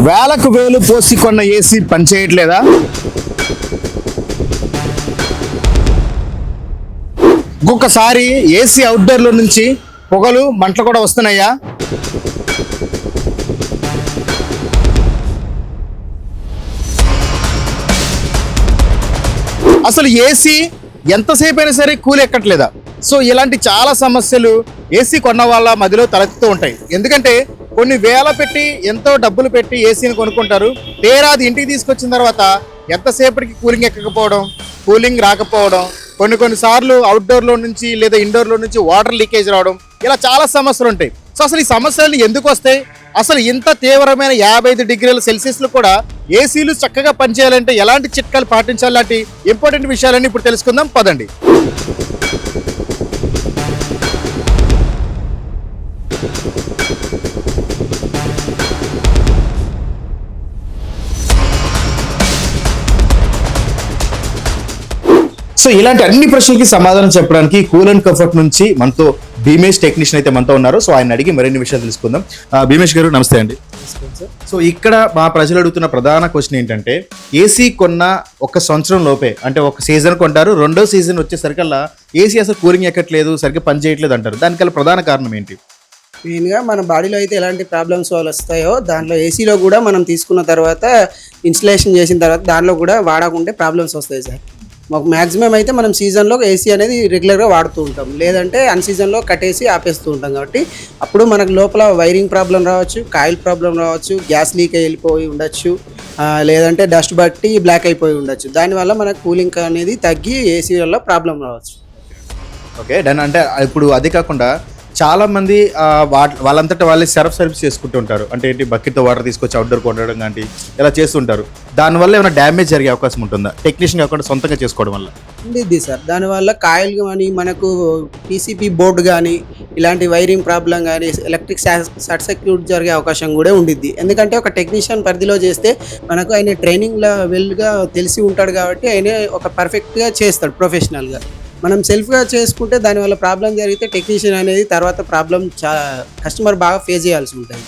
వేలకు వేలు పోసి కొన్న ఏసీ పనిచేయట్లేదా? ఒక్కొక్కసారి ఏసీ అవుట్డోర్లో నుంచి పొగలు మంటలు కూడా వస్తున్నాయా? అసలు ఏసీ ఎంతసేపు అయినా సరే కూల్ ఎక్కట్లేదా? సో ఇలాంటి చాలా సమస్యలు ఏసీ కొన్న వాళ్ళ మధ్యలో తలెత్తుతూ ఉంటాయి. ఎందుకంటే కొన్ని వేల పెట్టి ఎంతో డబ్బులు పెట్టి ఏసీని కొనుక్కుంటారు. తీరాది ఇంటికి తీసుకొచ్చిన తర్వాత ఎంతసేపటికి కూలింగ్ ఎక్కకపోవడం, కూలింగ్ రాకపోవడం, కొన్ని సార్లు అవుట్డోర్లో నుంచి లేదా ఇండోర్లో నుంచి వాటర్ లీకేజ్ రావడం, ఇలా చాలా సమస్యలు ఉంటాయి. సో అసలు ఈ సమస్యలు ఎందుకు వస్తాయి? అసలు ఇంత తీవ్రమైన 55 డిగ్రీల సెల్సియస్లో కూడా ఏసీలు చక్కగా పనిచేయాలంటే ఎలాంటి చిట్కాలు పాటించాలి లాంటి ఇంపార్టెంట్ విషయాలన్నీ ఇప్పుడు తెలుసుకుందాం, పదండి. సో ఇలాంటి అన్ని ప్రశ్నలకి సమాధానం చెప్పడానికి కూల్ అండ్ కంఫర్ట్ నుంచి మనతో భీమేష్ టెక్నీషియన్ అయితే మనతో ఉన్నారు. సో ఆయన అడిగి మరిన్ని విషయాలు తెలుసుకుందాం. భీమేష్ గారు నమస్తే అండి. సో ఇక్కడ మా ప్రజలు అడుగుతున్న ప్రధాన క్వశ్చన్ ఏంటంటే, ఏసీ కొన్న ఒక సంవత్సరం లోపే, అంటే ఒక సీజన్ కొంటారు, రెండో సీజన్ వచ్చేసరికల్లా ఏసీ అసలు కూలింగ్ ఎక్కట్లేదు, సరిగ్గా పని చేయట్లేదు అంటారు. దానికల్లా ప్రధాన కారణం ఏంటి? మెయిన్గా మన బాడీలో అయితే ఎలాంటి ప్రాబ్లమ్స్ వస్తాయో దాంట్లో ఏసీలో కూడా మనం తీసుకున్న తర్వాత ఇన్స్టలేషన్ చేసిన తర్వాత దాంట్లో కూడా వాడకుంటే ప్రాబ్లమ్స్ వస్తాయి సార్. మాకు మ్యాక్సిమం అయితే మనం సీజన్లో ఏసీ అనేది రెగ్యులర్గా వాడుతూ ఉంటాం, లేదంటే అన్ సీజన్లో కట్టేసి ఆపేస్తూ ఉంటాం. కాబట్టి అప్పుడు మనకు లోపల వైరింగ్ ప్రాబ్లం రావచ్చు, కాయిల్ ప్రాబ్లం రావచ్చు, గ్యాస్ లీక్ వెళ్ళిపోయి ఉండొచ్చు, లేదంటే డస్ట్ బట్టి బ్లాక్ అయిపోయి ఉండొచ్చు. దానివల్ల మనకు కూలింగ్ అనేది తగ్గి ఏసీ వల్ల ప్రాబ్లం రావచ్చు. Okay done. అంటే ఇప్పుడు అది కాకుండా చాలా మంది వాళ్ళంతటా వాళ్ళే సర్వీస్ చేసుకుంటూ ఉంటారు. అంటే ఏంటి, బకెట్తో వాటర్ తీసుకొచ్చి అవుట్డోర్ కొట్టడం కానీ ఇలా చేస్తుంటారు. దానివల్ల ఏమైనా డ్యామేజ్ జరిగే అవకాశం ఉంటుందా పీసీపీ కాకుండా సొంతంగా చేసుకోవడం వల్ల? ఉంది సార్. దానివల్ల కాయిల్ కానీ మనకు పీసీపీ బోర్డు కానీ ఇలాంటి వైరింగ్ ప్రాబ్లం కానీ ఎలక్ట్రిక్ షార్ట్ సర్క్యూట్ జరిగే అవకాశం కూడా ఉండిద్ది. ఎందుకంటే ఒక టెక్నీషియన్ పరిధిలో చేస్తే మనకు ఆయన ట్రైనింగ్లో వెల్గా తెలిసి ఉంటాడు కాబట్టి ఆయన ఒక పర్ఫెక్ట్గా చేస్తాడు ప్రొఫెషనల్గా. మనం సెల్ఫ్గా చేసుకుంటే దానివల్ల ప్రాబ్లం జరిగితే టెక్నీషియన్ అనేది తర్వాత ప్రాబ్లం కస్టమర్ బాగా ఫేస్ చేయాల్సి ఉంటుంది.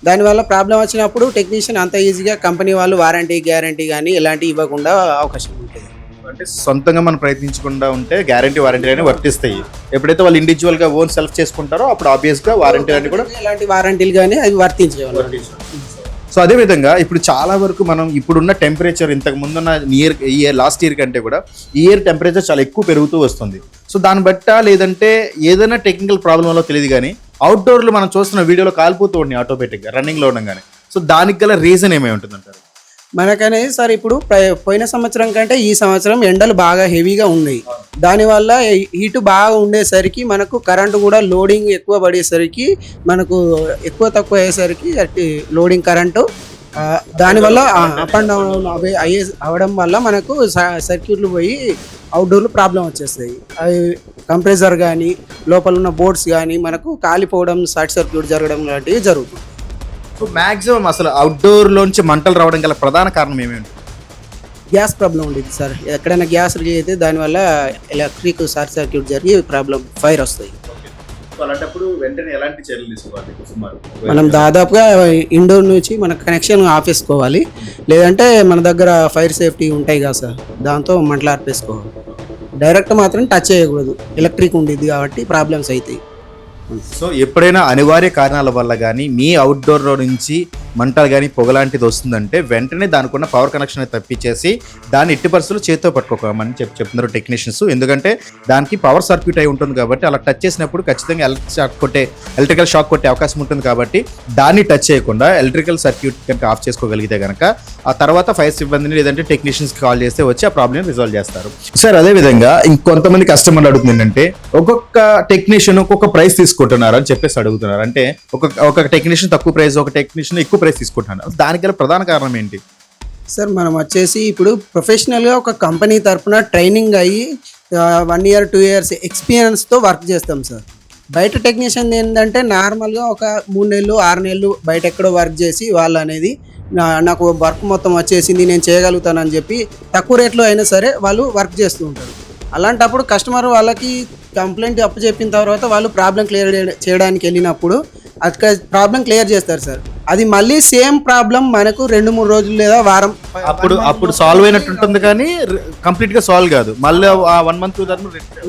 దానివల్ల ప్రాబ్లం వచ్చినప్పుడు టెక్నీషియన్ అంత ఈజీగా కంపెనీ వాళ్ళు వారంటీ గ్యారంటీ కానీ ఎలాంటివి ఇవ్వకుండా అవకాశం ఉంటుంది. అంటే సొంతంగా మనం ప్రయత్నించకుండా ఉంటే గ్యారంటీ వారంటీ అని వర్తిస్తాయి. ఎప్పుడైతే వాళ్ళు ఇండివిజువల్గా ఓన్ సెల్ఫ్ చేసుకుంటారో అప్పుడు ఆబ్వియస్గా వారంటీ అని కూడా ఎలాంటి వారంటీలు కానీ అవి వర్తించేవాళ్ళు. సో అదేవిధంగా ఇప్పుడు చాలా వరకు మనం ఇప్పుడున్న టెంపరేచర్ ఇంతకు ముందున్న లాస్ట్ ఇయర్ కంటే కూడా ఈ ఇయర్ టెంపరేచర్ చాలా ఎక్కువ పెరుగుతూ వస్తుంది. సో దాన్ని బట్ట లేదంటే ఏదైనా టెక్నికల్ ప్రాబ్లం వల్ల తెలియదు కానీ అవుట్డోర్లో మనం చూస్తున్న వీడియోలో కాలిపోతూ ఉన్నాయి ఆటోమేటిక్గా రన్నింగ్లో ఉండగానే. సో దానికి గల రీజన్ ఏమై ఉంటుందంటారు? మనకనేది సార్ ఇప్పుడు పోయిన సంవత్సరం కంటే ఈ సంవత్సరం ఎండలు బాగా హెవీగా ఉన్నాయి. దానివల్ల హీటు బాగా ఉండేసరికి మనకు కరెంటు కూడా లోడింగ్ ఎక్కువ పడేసరికి మనకు ఎక్కువ తక్కువ అయ్యేసరికి లోడింగ్ కరెంటు దానివల్ల అప్ అండ్ డౌన్ అవడం వల్ల మనకు సర్క్యూట్లు పోయి అవుట్డోర్లో ప్రాబ్లం వచ్చేస్తాయి. అవి కంప్రెసర్ కానీ లోపల ఉన్న బోర్డ్స్ కానీ మనకు కాలిపోవడం, షార్ట్ సర్క్యూట్ జరగడం లాంటివి జరుగుతుంది. సో మ్యాక్సిమం అసలు అవుట్డోర్లోంచి మంటలు రావడం గల ప్రధాన కారణం ఏమేమి? గ్యాస్ ప్రాబ్లం ఉండేది సార్. ఎక్కడైనా గ్యాస్ రిలీజ్ అయితే దానివల్ల ఎలక్ట్రిక్ షార్ట్ సర్క్యూట్ జరిగి ప్రాబ్లం ఫైర్ వస్తాయి. అలాంటప్పుడు వెంటనే ఎలాంటి చర్యలు తీసుకోవాలి? మనం దాదాపుగా ఇండోర్ నుంచి మన కనెక్షన్ ఆపేసుకోవాలి, లేదంటే మన దగ్గర ఫైర్ సేఫ్టీ ఉంటాయి కదా సార్, దాంతో మంటలు ఆపేసుకోవాలి. డైరెక్ట్ మాత్రం టచ్ చేయకూడదు, ఎలక్ట్రిక్ ఉండేది కాబట్టి ప్రాబ్లమ్స్ అవుతాయి. సో ఎప్పుడైనా అనివార్య కారణాల వల్ల కానీ మీ అవుట్డోర్లో నుంచి మంటలు కానీ పొగలాంటిది వస్తుందంటే వెంటనే దానికి ఉన్న పవర్ కనెక్షన్ తప్పించేసి దాన్ని ఎట్టి పరిస్థితులు చేతితో పట్టుకోమని చెప్తున్నారు టెక్నీషియన్స్. ఎందుకంటే దానికి పవర్ సర్క్యూట్ అయి ఉంటుంది కాబట్టి అలా టచ్ చేసినప్పుడు ఖచ్చితంగా ఎలక్ట్రికల్ షాక్ కొట్టే అవకాశం ఉంటుంది. కాబట్టి దాన్ని టచ్ చేయకుండా ఎలక్ట్రికల్ సర్క్యూట్ కనుక ఆఫ్ చేసుకోగలిగితే కనుక ఆ తర్వాత ఫైర్ సిబ్బందిని లేదంటే టెక్నీషియన్స్కి కాల్ చేస్తే వచ్చి ఆ ప్రాబ్లమ్ రిజాల్వ్ చేస్తారు. సార్ అదేవిధంగా ఇంకొంతమంది కస్టమర్లు అడుగుతుంది ఏంటంటే, ఒక్కొక్క టెక్నీషియన్ ఒక్కొక్క ప్రైస్ తీసుకుంటున్నారు అని చెప్పేసి అడుగుతున్నారు. అంటే ఒక టెక్నీషియన్ తక్కువ ప్రైస్, ఒక టెక్నీషియన్ ఎక్కువ ప్రైస్ తీసుకుంటున్నారు. దానికి గల ప్రధాన కారణం ఏంటి? సార్ మనం వచ్చేసి ఇప్పుడు ప్రొఫెషనల్గా ఒక కంపెనీ తరఫున ట్రైనింగ్ అయ్యి 1 year 2 years ఎక్స్పీరియన్స్తో వర్క్ చేస్తాం సార్. బయట టెక్నీషియన్ ఏంటంటే నార్మల్గా ఒక 3 నెలలు 6 నెలలు బయట ఎక్కడో వర్క్ చేసి వాళ్ళు అనేది నాకు వర్క్ మొత్తం వచ్చేసింది నేను చేయగలుగుతానని చెప్పి తక్కువ రేట్లో అయినా సరే వాళ్ళు వర్క్ చేస్తూ ఉంటారు. అలాంటప్పుడు కస్టమర్ వాళ్ళకి కంప్లైంట్ అప్పచెప్పిన తర్వాత వాళ్ళు ప్రాబ్లం క్లియర్ చేయడానికి వెళ్ళినప్పుడు అక్కడ ప్రాబ్లం క్లియర్ చేస్తారు సార్. అది మళ్ళీ సేమ్ ప్రాబ్లం మనకు 2-3 రోజులు లేదా వారం అప్పుడు సాల్వ్ అయినట్టు ఉంటుంది, కానీ కంప్లీట్ గా సాల్వ్ కాదు. మళ్ళీ 1 month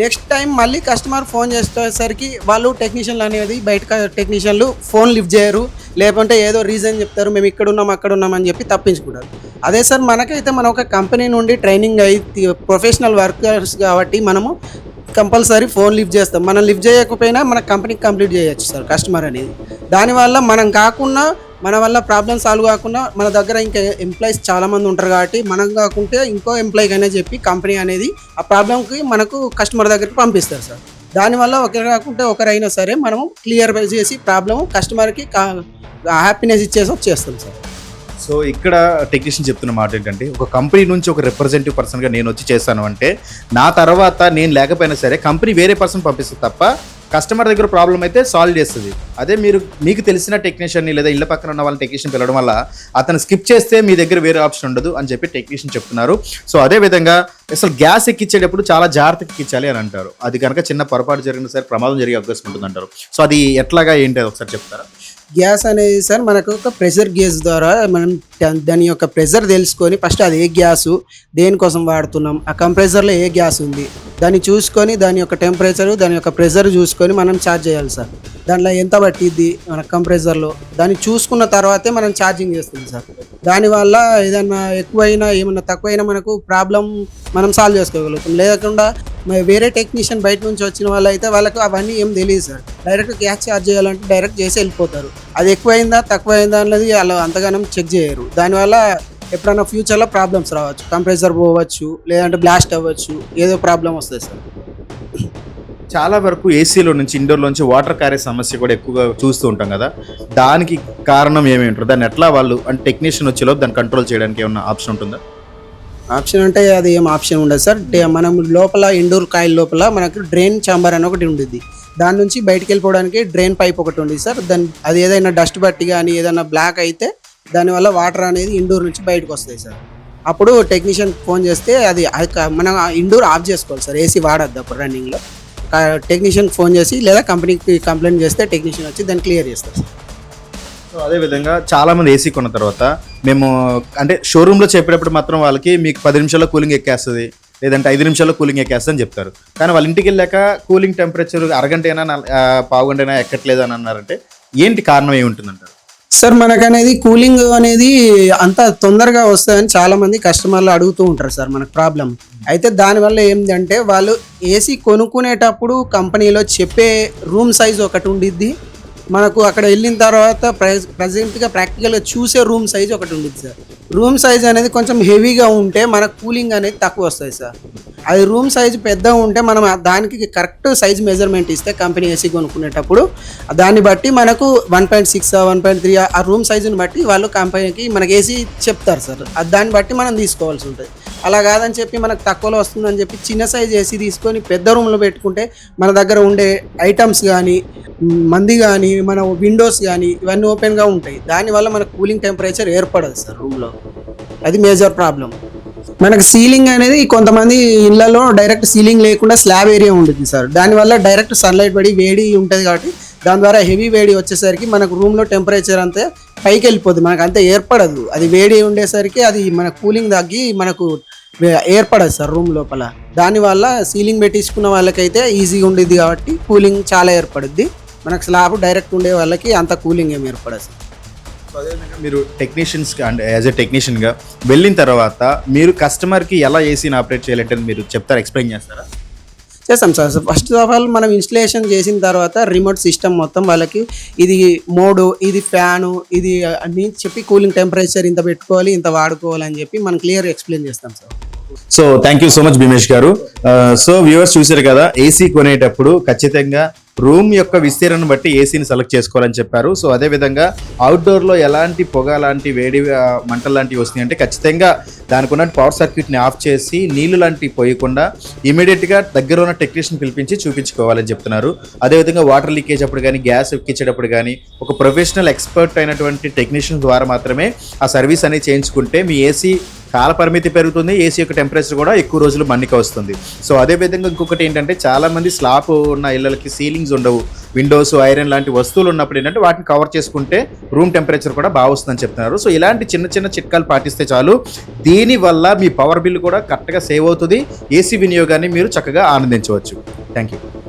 నెక్స్ట్ టైం మళ్ళీ కస్టమర్ ఫోన్ చేసేసరికి వాళ్ళు టెక్నీషియన్లు అనేది బయట టెక్నీషియన్లు ఫోన్ లిఫ్ట్ చేయరు, లేకుంటే ఏదో రీజన్ చెప్తారు, మేము ఇక్కడ ఉన్నాం అక్కడ ఉన్నాం అని చెప్పి తప్పించుకుంటారు. అదే సార్ మనకైతే మన ఒక కంపెనీ నుండి ట్రైనింగ్ అయి ప్రొఫెషనల్ వర్కర్స్ కాబట్టి మనము కంపల్సరీ ఫోన్ లిఫ్ట్ చేస్తాం. మనం లిఫ్ట్ చేయకపోయినా మన కంపెనీకి కంప్లీట్ చేయొచ్చు సార్ కస్టమర్ అనేది. దానివల్ల మనం కాకుండా మన వల్ల ప్రాబ్లమ్ సాల్వ్ కాకుండా మన దగ్గర ఇంకా ఎంప్లాయీస్ చాలామంది ఉంటారు కాబట్టి మనం కాకుంటే ఇంకో ఎంప్లాయీకి అయినా చెప్పి కంపెనీ అనేది ఆ ప్రాబ్లంకి మనకు కస్టమర్ దగ్గరికి పంపిస్తారు సార్. దానివల్ల ఒకరు కాకుంటే ఒకరైనా సరే మనము క్లియర్ చేసి ప్రాబ్లమ్ కస్టమర్కి హ్యాపీనెస్ ఇచ్చేసి వచ్చేస్తాం సార్. సో ఇక్కడ టెక్నీషియన్ చెప్తున్న మాట ఏంటంటే, ఒక కంపెనీ నుంచి ఒక రిప్రజెంటేటివ్ పర్సన్గా నేను వచ్చి చేస్తాను అంటే నా తర్వాత నేను లేకపోయినా సరే కంపెనీ వేరే పర్సన్ పంపిస్తుంది తప్ప కస్టమర్ దగ్గర ప్రాబ్లం అయితే సాల్వ్ చేస్తుంది. అదే మీకు తెలిసిన టెక్నీషియన్ని లేదా ఇళ్ళ పక్కన ఉన్న వాళ్ళ టెక్నీషియన్ పిలవడం వల్ల అతను స్కిప్ చేస్తే మీ దగ్గర వేరే ఆప్షన్ ఉండదు అని చెప్పి టెక్నీషియన్ చెప్తున్నారు. సో అదే విధంగా అసలు గ్యాస్ ఎక్కించేటప్పుడు చాలా జాగ్రత్తగా ఎక్కించాలి అని అంటారు. అది కనుక చిన్న పొరపాటు జరిగిన సరే ప్రమాదం జరిగే అవకాశం ఉంటుంది అంటారు. సో అది ఎట్లాగా ఏంటి అది ఒకసారి చెప్తారా? గ్యాస్ అనేది సార్ మనకు ఒక ప్రెషర్ గేజ్ ద్వారా మనం దాని యొక్క ప్రెషర్ తెలుసుకొని ఫస్ట్ అది ఏ గ్యాసు దేనికోసం వాడుతున్నాం, ఆ కంప్రెసర్లో ఏ గ్యాస్ ఉంది దాన్ని చూసుకొని దాని యొక్క టెంపరేచరు దాని యొక్క ప్రెషర్ చూసుకొని మనం ఛార్జ్ చేయాలి సార్. దాంట్లో ఎంత పట్టిద్ది మన కంప్రెసర్లో దాన్ని చూసుకున్న తర్వాతే మనం ఛార్జింగ్ చేస్తుంది సార్. దానివల్ల ఏదన్నా ఎక్కువైనా ఏమన్నా తక్కువైనా మనకు ప్రాబ్లం మనం సాల్వ్ చేసుకోగలుగుతాం. లేకుండా వేరే టెక్నీషియన్ బయట నుంచి వచ్చిన వాళ్ళు అయితే వాళ్ళకు అవన్నీ ఏం తెలియదు సార్. డైరెక్ట్ గ్యాస్ ఛార్జ్ చేయాలంటే డైరెక్ట్ చేసి వెళ్ళిపోతారు. అది ఎక్కువైందా తక్కువైందా అన్నది వాళ్ళు అంతగానం చెక్ చేయరు. దానివల్ల ఎప్పుడైనా ఫ్యూచర్లో ప్రాబ్లమ్స్ రావచ్చు, కంప్రెసర్ పోవచ్చు, లేదంటే బ్లాస్ట్ అవ్వచ్చు, ఏదో ప్రాబ్లం వస్తుంది సార్. చాలా వరకు ఏసీలో నుంచి ఇండోర్లోంచి వాటర్ కారే సమస్య కూడా ఎక్కువగా చూస్తూ ఉంటాం కదా, దానికి కారణం ఏమి ఉంటుంది? దాన్ని ఎట్లా వాళ్ళు అంటే టెక్నీషియన్ వచ్చేలోపు దాన్ని కంట్రోల్ చేయడానికి ఏమన్నా ఆప్షన్ ఉంటుందా? ఆప్షన్ అంటే అది ఏం ఆప్షన్ ఉండదు సార్. మనం లోపల ఇండోర్ కాయిల్ లోపల మనకు డ్రైన్ ఛాంబర్ అని ఒకటి ఉంటుంది. దాని నుంచి బయటికి వెళ్ళిపోవడానికి డ్రైన్ పైప్ ఒకటి ఉంది సార్. అది ఏదైనా డస్ట్ బట్టి కానీ ఏదైనా బ్లాక్ అయితే దానివల్ల వాటర్ అనేది ఇండోర్ నుంచి బయటకు వస్తాయి సార్. అప్పుడు టెక్నీషియన్ ఫోన్ చేస్తే అది మనం ఇండోర్ ఆఫ్ చేసుకోవాలి సార్. ఏసీ వాడద్దు అప్పుడు రన్నింగ్లో. టెక్నీషియన్ ఫోన్ చేసి లేదా కంపెనీకి కంప్లైంట్ చేస్తే టెక్నీషియన్ వచ్చి దాన్ని క్లియర్ చేస్తారు సార్. సో అదేవిధంగా చాలామంది ఏసీ కొన్న తర్వాత మేము అంటే షోరూంలో చెప్పేటప్పుడు మాత్రం వాళ్ళకి మీకు 10 నిమిషాల్లో కూలింగ్ ఎక్కేస్తుంది, లేదంటే 5 నిమిషాల్లో కూలింగ్ ఎక్కేస్తుంది అని చెప్తారు. కానీ వాళ్ళ ఇంటికి వెళ్ళాక కూలింగ్ టెంపరేచర్ అరగంట అయినా పావు గంట అయినా ఎక్కట్లేదు అని అన్నారంటే ఏంటి కారణం ఏముంటుందంటారు? సార్ మనకనేది కూలింగ్ అనేది అంత తొందరగా వస్తుందని చాలామంది కస్టమర్లు అడుగుతూ ఉంటారు సార్. మనకు ప్రాబ్లం అయితే దానివల్ల ఏంటంటే వాళ్ళు ఏసీ కొనుక్కునేటప్పుడు కంపెనీలో చెప్పే రూమ్ సైజ్ ఒకటి ఉండిద్ది, మనకు అక్కడ వెళ్ళిన తర్వాత ప్రజెంట్గా ప్రాక్టికల్గా చూసే రూమ్ సైజ్ ఒకటి ఉంటుంది సార్. రూమ్ సైజ్ అనేది కొంచెం హెవీగా ఉంటే మనకు కూలింగ్ అనేది తక్కువ వస్తుంది సార్. అది రూమ్ సైజ్ పెద్దగా ఉంటే మనం దానికి కరెక్ట్ సైజ్ మెజర్మెంట్ ఇస్తే కంపెనీ ఏసీ కొనుక్కునేటప్పుడు దాన్ని బట్టి మనకు 1.6 1.3 ఆ రూమ్ సైజుని బట్టి వాళ్ళు కంపెనీకి మనకి ఏసీ చెప్తారు సార్. దాన్ని బట్టి మనం తీసుకోవాల్సి ఉంటుంది. అలా కాదని చెప్పి మనకు తక్కువలో వస్తుందని చెప్పి చిన్న సైజ్ ఏసీ తీసుకొని పెద్ద రూమ్లో పెట్టుకుంటే మన దగ్గర ఉండే ఐటమ్స్ కానీ మంది కానీ మన విండోస్ కానీ ఇవన్నీ ఓపెన్గా ఉంటాయి. దానివల్ల మనకు కూలింగ్ టెంపరేచర్ ఏర్పడదు సార్ రూమ్లో. అది మేజర్ ప్రాబ్లం. మనకు సీలింగ్ అనేది కొంతమంది ఇళ్లలో డైరెక్ట్ సీలింగ్ లేకుండా స్లాబ్ ఏరియా ఉంటుంది సార్. దానివల్ల డైరెక్ట్ సన్లైట్ పడి వేడి ఉంటుంది కాబట్టి దాని ద్వారా హెవీ వేడి వచ్చేసరికి మనకు రూమ్లో టెంపరేచర్ అంతే పైకి వెళ్ళిపోద్ది, మనకు అంతే ఏర్పడదు. అది వేడి ఉండేసరికి అది మన కూలింగ్ తగ్గి మనకు ఏర్పడదు సార్ రూమ్ లోపల. దానివల్ల సీలింగ్ పెట్టించుకున్న వాళ్ళకైతే ఈజీగా ఉండేది కాబట్టి కూలింగ్ చాలా ఏర్పడుద్ది. మనకు స్లాబ్ డైరెక్ట్ ఉండే వాళ్ళకి అంత కూలింగ్ ఏమి ఏర్పడదు సార్. సో అదేవిధంగా మీరు టెక్నీషియన్స్గా అంటే యాజ్ ఎ టెక్నీషియన్గా వెళ్ళిన తర్వాత మీరు కస్టమర్కి ఎలా ఏసీని ఆపరేట్ చేయాలంటే మీరు చెప్తారా, ఎక్స్ప్లెయిన్ చేస్తారా? చేస్తాం సార్. ఫస్ట్ ఆఫ్ ఆల్ మనం ఇన్స్టలేషన్ చేసిన తర్వాత రిమోట్ సిస్టమ్ మొత్తం వాళ్ళకి ఇది మోడు, ఇది ఫ్యాను, ఇది అన్నీ చెప్పి కూలింగ్ టెంపరేచర్ ఇంత పెట్టుకోవాలి, ఇంత వాడుకోవాలి అని చెప్పి మనం క్లియర్ ఎక్స్ప్లెయిన్ చేస్తాం sir. So thank you so much Bheemesh గారు. సో వ్యూవర్స్ చూశారు కదా, ఏసీ కొనేటప్పుడు ఖచ్చితంగా రూమ్ యొక్క విస్తీర్ణను బట్టి ఏసీని సెలెక్ట్ చేసుకోవాలని చెప్పారు. సో అదేవిధంగా అవుట్డోర్లో ఎలాంటి పొగ లాంటి వేడి మంటలు లాంటివి వస్తున్నాయి అంటే ఖచ్చితంగా దానికి ఉన్న పవర్ సర్క్యూట్ని ఆఫ్ చేసి నీళ్లు లాంటివి పోయకుండా ఇమీడియట్గా దగ్గర ఉన్న టెక్నీషియన్ పిలిపించి చూపించుకోవాలని చెప్తున్నారు. అదేవిధంగా వాటర్ లీకేజ్ అప్పుడు కానీ గ్యాస్ ఎక్కించేటప్పుడు కానీ ఒక ప్రొఫెషనల్ ఎక్స్పర్ట్ అయినటువంటి టెక్నీషియన్ ద్వారా మాత్రమే ఆ సర్వీస్ అనేది చేయించుకుంటే మీ ఏసీ కాల పరిమితి పెరుగుతుంది, ఏసీ యొక్క టెంపరేచర్ కూడా ఎక్కువ రోజులు మన్నిక వస్తుంది. సో అదేవిధంగా ఇంకొకటి ఏంటంటే చాలామంది స్లాబ్ ఉన్న ఇళ్ళకి సీలింగ్స్ ఉండవు, విండోస్, ఐరన్ లాంటి వస్తువులు ఉన్నప్పుడు ఏంటంటే వాటిని కవర్ చేసుకుంటే రూమ్ టెంపరేచర్ కూడా బాగా వస్తుందని చెప్తున్నారు. సో ఇలాంటి చిన్న చిన్న చిట్కాలు పాటిస్తే చాలు, దీనివల్ల మీ పవర్ బిల్ కూడా కరెక్ట్గా సేవ్ అవుతుంది, ఏసీ వినియోగాన్ని మీరు చక్కగా ఆనందించవచ్చు. Thank you.